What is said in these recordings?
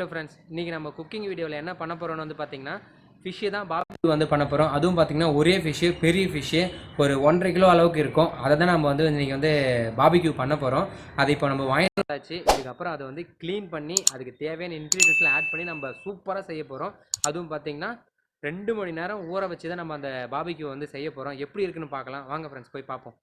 Hello friends, இன்றைக்கி நம்ம cooking வீடியோவில் என்ன பண்ண போகிறோம்னு வந்து பார்த்திங்கன்னா ஃபிஷ்ஷு தான் பாபிக்யூ வந்து பண்ண போகிறோம். அதுவும் பார்த்திங்கன்னா ஒரே ஃபிஷ்ஷு, பெரிய ஃபிஷ்ஷு, ஒரு 1.5 கிலோ அளவுக்கு இருக்கும். அதை தான் நம்ம வந்து இன்றைக்கி வந்து பாபிக்யூ பண்ண போகிறோம். அதை இப்போ நம்ம வாங்கிட்டாச்சு. இதுக்கப்புறம் அதை வந்து க்ளீன் பண்ணி அதுக்கு தேவையான இன்க்ரீடியன்ஸ்லாம் ஆட் பண்ணி நம்ம சூப்பராக செய்ய போகிறோம். அதுவும் பார்த்திங்கன்னா 2 மணி நேரம் ஊற வச்சு தான் நம்ம அந்த பாபிக்யூ வந்து செய்ய போகிறோம். எப்படி இருக்குன்னு பார்க்கலாம் வாங்க ஃப்ரெண்ட்ஸ், போய் பார்ப்போம்.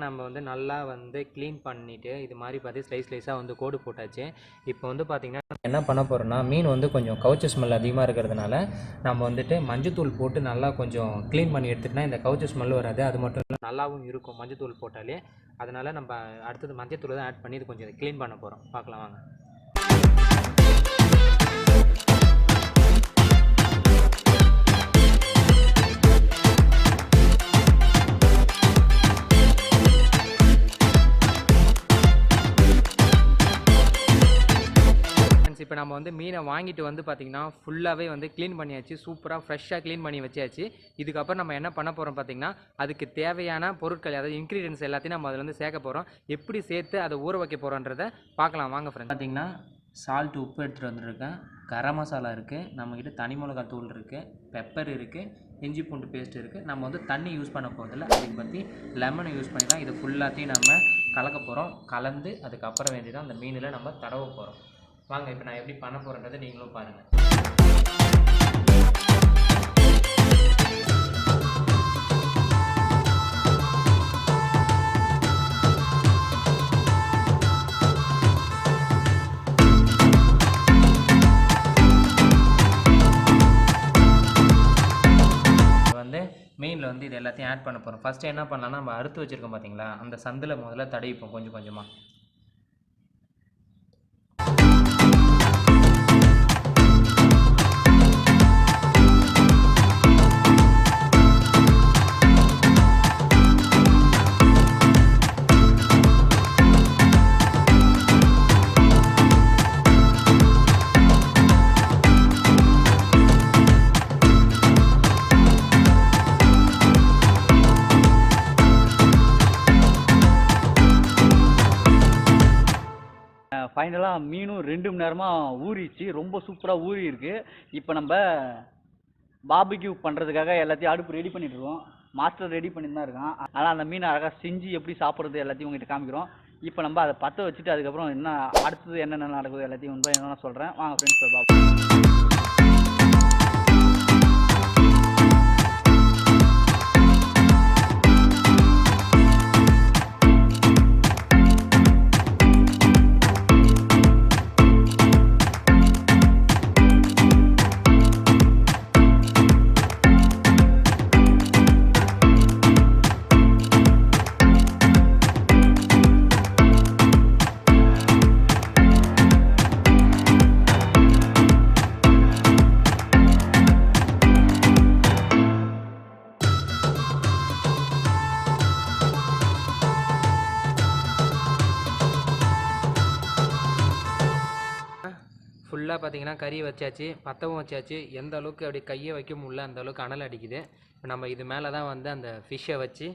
நம்ம வந்து நல்லா வந்து க்ளீன் பண்ணிவிட்டு இது மாதிரி பார்த்து ஸ்லைஸாக வந்து கோடு போட்டாச்சு. இப்போ வந்து பார்த்திங்கன்னா என்ன பண்ண போகிறோன்னா, மீன் வந்து கொஞ்சம் கவுச்சி ஸ்மெல் அதிகமாக இருக்கிறதுனால நம்ம வந்துட்டு மஞ்சத்தூள் போட்டு நல்லா கொஞ்சம் க்ளீன் பண்ணி எடுத்துகிட்டோன்னா இந்த கவுச்சி ஸ்மெல் வராது. அது மட்டும் இல்லை, நல்லாவும் இருக்கும் மஞ்சத்தூள் போட்டாலே. அதனால் நம்ம அடுத்தது மஞ்சத்தூள் தான் ஆட் பண்ணி இது கொஞ்சம் க்ளீன் பண்ண போகிறோம். பார்க்கலாம் வாங்க. இப்போ நம்ம வந்து மீனை வாங்கிட்டு வந்து பார்த்திங்கன்னா ஃபுல்லாகவே வந்து க்ளீன் பண்ணியாச்சு. சூப்பராக ஃப்ரெஷ்ஷாக க்ளீன் பண்ணி வச்சாச்சு. இதுக்கப்புறம் நம்ம என்ன பண்ண போகிறோம் பார்த்திங்கன்னா, அதுக்கு தேவையான பொருட்கள், அதாவது இன்க்ரீடியன்ஸ் எல்லாத்தையும் நம்ம அதில் வந்து சேர்க்க போகிறோம். எப்படி சேர்த்து அதை ஊற வைக்க போகிறோன்றதை பார்க்கலாம் வாங்க ஃப்ரெண்ட்ஸ். பார்த்திங்கன்னா சால்ட், உப்பு எடுத்துகிட்டு வந்துருக்கேன். கரம் மசாலா இருக்குது, நம்மக்கிட்ட தனி மிளகாய் தூள் இருக்குது, பெப்பர் இருக்குது, இஞ்சி பூண்டு பேஸ்ட் இருக்குது. நம்ம வந்து தண்ணி யூஸ் பண்ண போகிறதில்ல, அதுக்கு பற்றி லெமனை யூஸ் பண்ணி தான் இது ஃபுல்லாத்தையும் நம்ம கலக்க போகிறோம். கலந்து அதுக்கப்புறம் வேண்டி தான் அந்த மீனில் நம்ம தடவ போகிறோம். வாங்க, இப்போ நான் எப்படி பண்ண போகிறேன்றதை நீங்களும் பாருங்கள். வந்து மீனில் வந்து இது எல்லாத்தையும் ஆட் பண்ண போகிறோம். ஃபஸ்ட்டு என்ன பண்ணலாம்னா, நம்ம அறுத்து வச்சுருக்கோம் பார்த்தீங்களா, அந்த சந்தில் முதல்ல தடவிப்போம் கொஞ்சம் கொஞ்சமாக. ஃபைனலாக மீனும் 2 மணி நேரமாக ஊறிச்சு. ரொம்ப சூப்பராக ஊறி இருக்குது. இப்போ நம்ம பாபிக்யூ பண்ணுறதுக்காக எல்லாத்தையும் அடுப்பு ரெடி பண்ணிட்டுருக்கோம். மாஸ்டர் ரெடி பண்ணி தான் இருக்கான். ஆனால் அந்த மீனை அழகாக செஞ்சு எப்படி சாப்பிட்றது எல்லாத்தையும் உங்கள்கிட்ட காமிக்கிறோம். இப்போ நம்ம அதை பற்ற வச்சுட்டு அதுக்கப்புறம் என்ன அடுத்தது என்னென்ன நடக்குது எல்லாத்தையும் வந்து என்னென்ன சொல்கிறேன். வாங்க ஃப்ரெண்ட்ஸ் பாப்போம். ஃபுல்லாக பார்த்தீங்கன்னா கறி வச்சாச்சு, பற்றவும் வச்சாச்சு. எந்த அளவுக்கு அப்படி கையை வைக்க முடியல அந்த அளவுக்கு அனல் அடிக்குது. இப்போ நம்ம இது மேலே தான் வந்து அந்த ஃபிஷ்ஷை வச்சு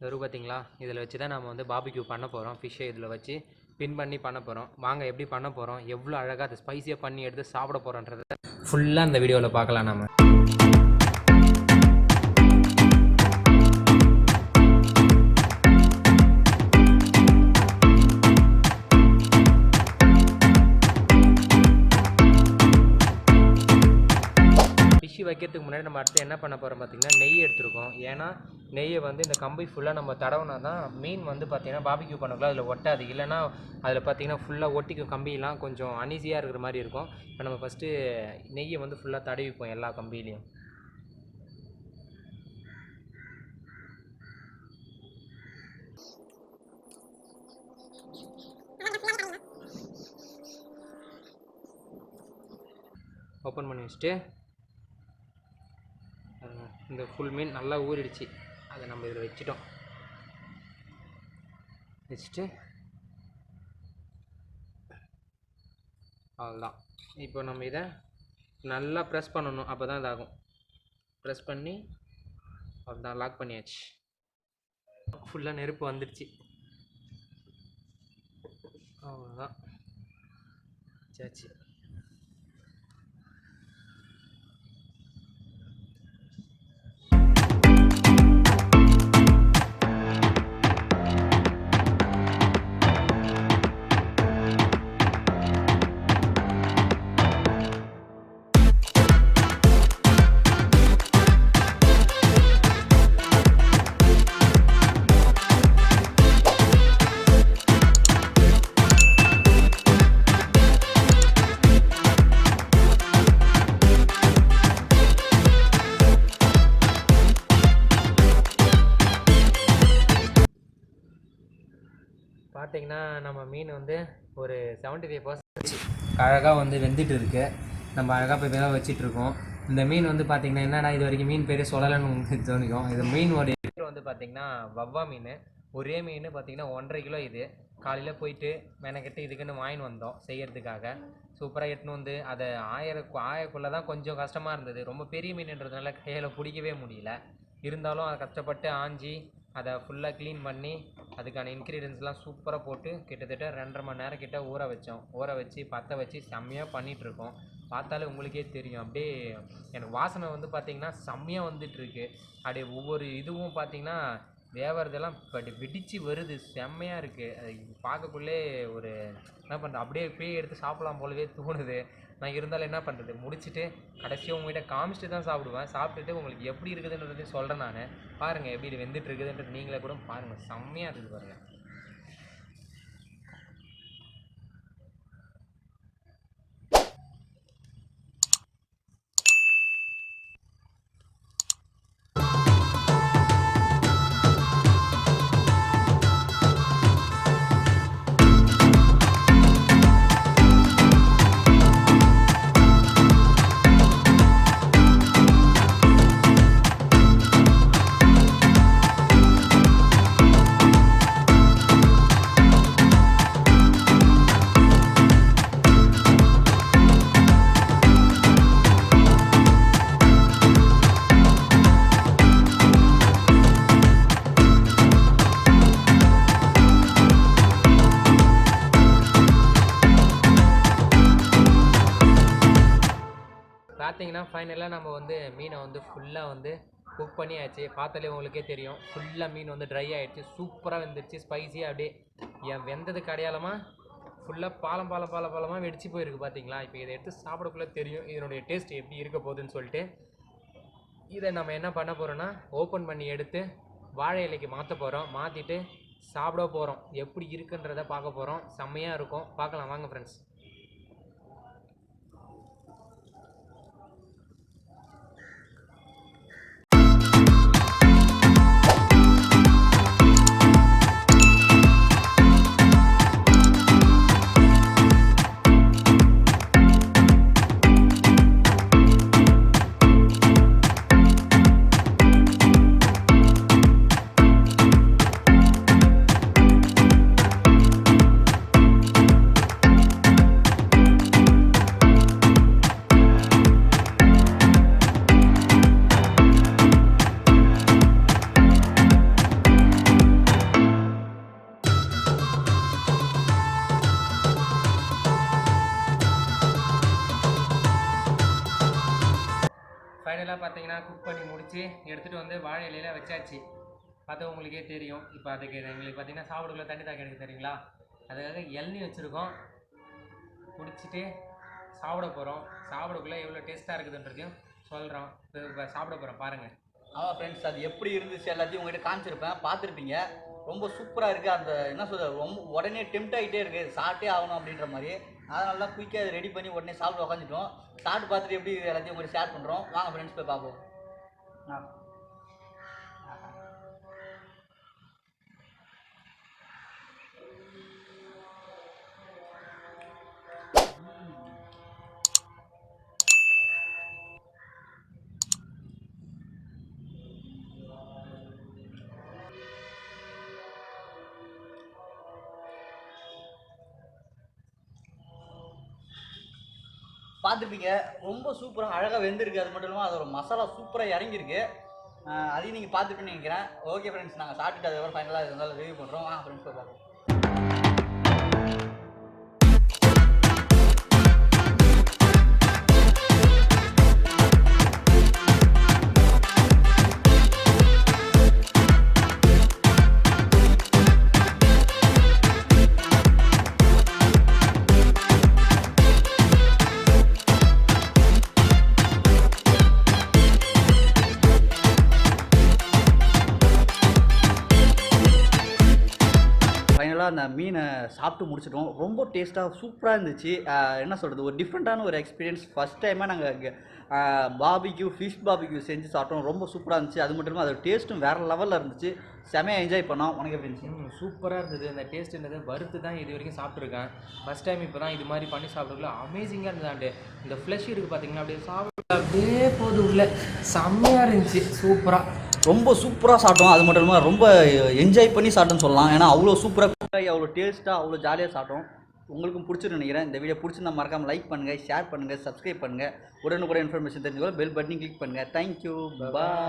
வெறும் பார்த்தீங்களா, இதில் வச்சு தான் நம்ம வந்து பாபிக்யூ பண்ண போகிறோம். ஃபிஷ்ஷை இதில் வச்சு பின் பண்ணி பண்ண போகிறோம். வாங்க எப்படி பண்ண போகிறோம், எவ்வளோ அழகாக அதை ஸ்பைஸியாக பண்ணி எடுத்து சாப்பிட போகிறோன்றதை ஃபுல்லாக அந்த வீடியோவில் பார்க்கலாம் நம்ம. பிரித்து வைக்கிறதுக்கு முன்னாடி நம்ம அடுத்து என்ன பண்ண போகிறோம் பார்த்திங்கன்னா நெய் எடுத்துருக்கோம். ஏன்னா நெய்யை வந்து இந்த கம்பி ஃபுல்லாக நம்ம தடவுனா தான் மீன் வந்து பார்த்திங்கன்னா பாபிக்யூ பண்ணக்குள்ள அதில் ஒட்டாது. இல்லைன்னா அதில் பார்த்திங்கன்னா ஃபுல்லாக ஒட்டிக்கும், கம்பியெலாம் கொஞ்சம் அன்ஈஸியாக இருக்கிற மாதிரி இருக்கும். இப்போ நம்ம ஃபஸ்ட்டு நெய்யை வந்து ஃபுல்லாக தடவிப்போம் எல்லா கம்பியிலையும். ஓப்பன் பண்ணி வச்சுட்டு இந்த ஃபுல் மீன் நல்லா ஊறிடுச்சு, அதை நம்ம இதில் வச்சுட்டோம். வச்சுட்டு அவ்வளோதான். இப்போ நம்ம இதை நல்லா ப்ரெஸ் பண்ணணும், அப்போ தான் இதாகும். ப்ரெஸ் பண்ணி அவ்வளோதான், லாக் பண்ணியாச்சு. ஃபுல்லாக நெருப்பு வந்துடுச்சு, அவ்வளோதான் சாச்சு. பார்த்தீங்கன்னா நம்ம மீன் வந்து ஒரு 75% அழகாக வந்து வெந்துட்டு இருக்கு. நம்ம அழகாக போய் வேக வச்சிட்ருக்கோம். இந்த மீன் வந்து பார்த்திங்கன்னா என்னடா இது வரைக்கும் மீன் பேர் சொல்லலைன்னு உங்களுக்கு தோணிக்கும். இது மீனோடைய பேர் வந்து பார்த்திங்கன்னா வவ்வா மீன். ஒரே மீன் பார்த்திங்கன்னா 1.5 கிலோ. இது காலையில் போயிட்டு மெனக்கெட்டு இதுக்குன்னு வாங்கின்னு வந்தோம் செய்கிறதுக்காக. சூப்பராக எட்டுன்னு வந்து அதை ஆயக்குள்ளே தான் கொஞ்சம் கஷ்டமாக இருந்தது. ரொம்ப பெரிய மீன்ன்றதுனால கையில் பிடிக்கவே முடியல. இருந்தாலும் அதை கஷ்டப்பட்டு ஆஞ்சி அதை ஃபுல்லாக க்ளீன் பண்ணி அதுக்கான இன்க்ரீடியன்ஸ்லாம் சூப்பராக போட்டு கிட்டத்தட்ட 2.5 மணி நேரம் கிட்ட ஊற வச்சோம். ஊற வச்சு பற்ற வச்சு செம்மையாக பண்ணிகிட்ருக்கோம். பார்த்தாலே உங்களுக்கே தெரியும், அப்படியே எனக்கு வாசனை வந்து பார்த்திங்கன்னா செம்மையாக வந்துட்டுருக்கு. அப்படியே ஒவ்வொரு இதுவும் பார்த்திங்கன்னா வேவறதெல்லாம் வெடித்து வருது, செம்மையாக இருக்குது. அது பார்க்கக்குள்ளே ஒரு என்ன பண்ணுறது, அப்படியே போய் எடுத்து சாப்பிடலாம் போலவே தோணுது. நான் இருந்தாலும் என்ன பண்ணுறது, முடிச்சுட்டு கடைசியாக உங்கள்கிட்ட காமிச்சிட்டு தான் சாப்பிடுவேன். சாப்பிட்டுட்டு உங்களுக்கு எப்படி இருக்குதுன்றதையும் சொல்கிறேன் நான். பாருங்கள் எப்படி இது வெந்துட்டு இருக்குதுன்றது நீங்களே கூட பாருங்கள், செம்மையாக இருக்குது பாருங்கள். பார்த்தீங்கன்னா ஃபைனலாக நம்ம வந்து மீனை வந்து ஃபுல்லாக வந்து குக் பண்ணியாச்சு. பார்த்தாலே உங்களுக்கே தெரியும், ஃபுல்லாக மீன் வந்து ட்ரை ஆகிடுச்சு, சூப்பராக வெந்துடுச்சு, ஸ்பைஸியாக அப்படியே என் வெந்ததுக்கு அடையாளமாக ஃபுல்லாக பாலமாக வெடிச்சு போயிருக்கு பார்த்தீங்களா. இப்போ இதை எடுத்து சாப்பிடக்குள்ளே தெரியும் இதனுடைய டேஸ்ட் எப்படி இருக்க போகுதுன்னு சொல்லிட்டு. இதை நம்ம என்ன பண்ண போகிறோன்னா ஓப்பன் பண்ணி எடுத்து வாழை இலைக்கு மாற்ற போகிறோம். மாற்றிட்டு சாப்பிட போகிறோம். எப்படி இருக்குன்றதை பார்க்க போகிறோம். செம்மையாக இருக்கும், பார்க்கலாம் வாங்க ஃப்ரெண்ட்ஸ். ஃபைனலாக பார்த்தீங்கன்னா குக் பண்ணி முடித்து எடுத்துகிட்டு வந்து வாழை இலையில் வச்சாச்சு. பார்த்தா உங்களுக்கே தெரியும். இப்போ அதுக்கு எங்களுக்கு பார்த்தீங்கன்னா சாப்பிடுக்குள்ள தண்ணி தாக்க எனக்கு தெரியுங்களா, அதுக்காக இளநீ வச்சுருக்கோம். குடிச்சிட்டு சாப்பிட போகிறோம். சாப்பிடக்குள்ளே எவ்வளோ டேஸ்ட்டாக இருக்குதுன்றதையும் சொல்கிறோம். இப்போ சாப்பிட போகிறோம் பாருங்கள். ஆமாம் ஃப்ரெண்ட்ஸ், அது எப்படி இருந்துச்சு எல்லாத்தையும் உங்கள்கிட்ட காமிச்சிருப்பேன், பார்த்துருப்பீங்க. ரொம்ப சூப்பராக இருக்குது. அந்த என்ன சொல்கிறது, ரொம்ப உடனே டெம்ட் ஆகிட்டே இருக்குது, சாப்பிட்டே ஆகணும் அப்படின்ற மாதிரி. அதனால தான் குயிக்காக அதை ரெடி பண்ணி உடனே சாப்பிட உட்காந்துட்டோம். சாப்பிட்டு பார்த்துட்டு எப்படி எல்லாத்தையும் உங்கள்கிட்ட ஷேர் பண்ணுறோம். வாங்க ஃப்ரெண்ட்ஸ் போய் பார்ப்போம். பார்த்துருப்பீங்க, ரொம்ப சூப்பராக அழகாக வெந்திருக்கு. அது மட்டும் இல்லாமல் அதோட மசாலா சூப்பராக இறங்கியிருக்கு. அதையும் நீங்கள் பார்த்துருப்பீங்கன்னு நினைக்கிறேன். ஓகே ஃப்ரெண்ட்ஸ், நாங்கள் சாப்பிட்டுட்டு அதுக்கப்புறம் ஃபைனலாக இருந்தாலும் ரிவ்யூ பண்ணுறோம். வாங்க ஃப்ரெண்ட்ஸ் போய் பார்ப்போம். ஃபைனலாக அந்த மீனை சாப்பிட்டு முடிச்சிட்டோம். ரொம்ப டேஸ்ட்டாக சூப்பராக இருந்துச்சு. என்ன சொல்கிறது, ஒரு டிஃப்ரெண்ட்டான ஒரு எக்ஸ்பீரியன்ஸ். ஃபஸ்ட் டைமாக நாங்கள் பாபிக்யூ ஃபிஷ் பாபிக்யூ செஞ்சு சாப்பிட்டோம். ரொம்ப சூப்பராக இருந்துச்சு. அது மட்டும் இல்லாமல் அதோட டேஸ்ட்டும் வேறு லெவலில் இருந்துச்சு. செமையாக என்ஜாய் பண்ணோம். உனக்கு எப்படி இருந்துச்சு? சூப்பராக இருந்தது. அந்த டேஸ்ட்டுன்றது வறுத்து தான் இது வரைக்கும் சாப்பிட்ருக்கேன். ஃபஸ்ட் டைம் இப்போ தான் இது மாதிரி பண்ணி சாப்பிட்றதுல அமேசிங்காக இருந்தது. இந்த ஃப்ளஷ் இருக்குது பார்த்தீங்கன்னா, அப்படியே சாப்பிட அப்படியே போது உள்ள செம்மையாக இருந்துச்சு. சூப்பராக ரொம்ப சூப்பராக சாப்பிட்டோம். அது மட்டும் இல்லாமல் ரொம்ப என்ஜாய் பண்ணி சாப்பிட்டோன்னு சொல்லலாம். ஏன்னா அவ்வளோ சூப்பராக, அவ்வளோ டேஸ்ட்டாக, அவ்வளோ ஜாலியாக சாப்பிட்டோம். உங்களுக்கும் பிடிச்சிருன்னு நினைக்கிறேன். இந்த வீடியோ பிடிச்சிருந்தா மறக்காமல் லைக் பண்ணுங்கள், ஷேர் பண்ணுங்கள், சப்ஸ்கிரைப் பண்ணுங்கள். உடனுக்குடன் இன்ஃபர்மேஷன் தெரிஞ்சுக்கோ பெல் பட்டனையும் கிளிக் பண்ணுங்கள். தேங்க்யூ, பாய்.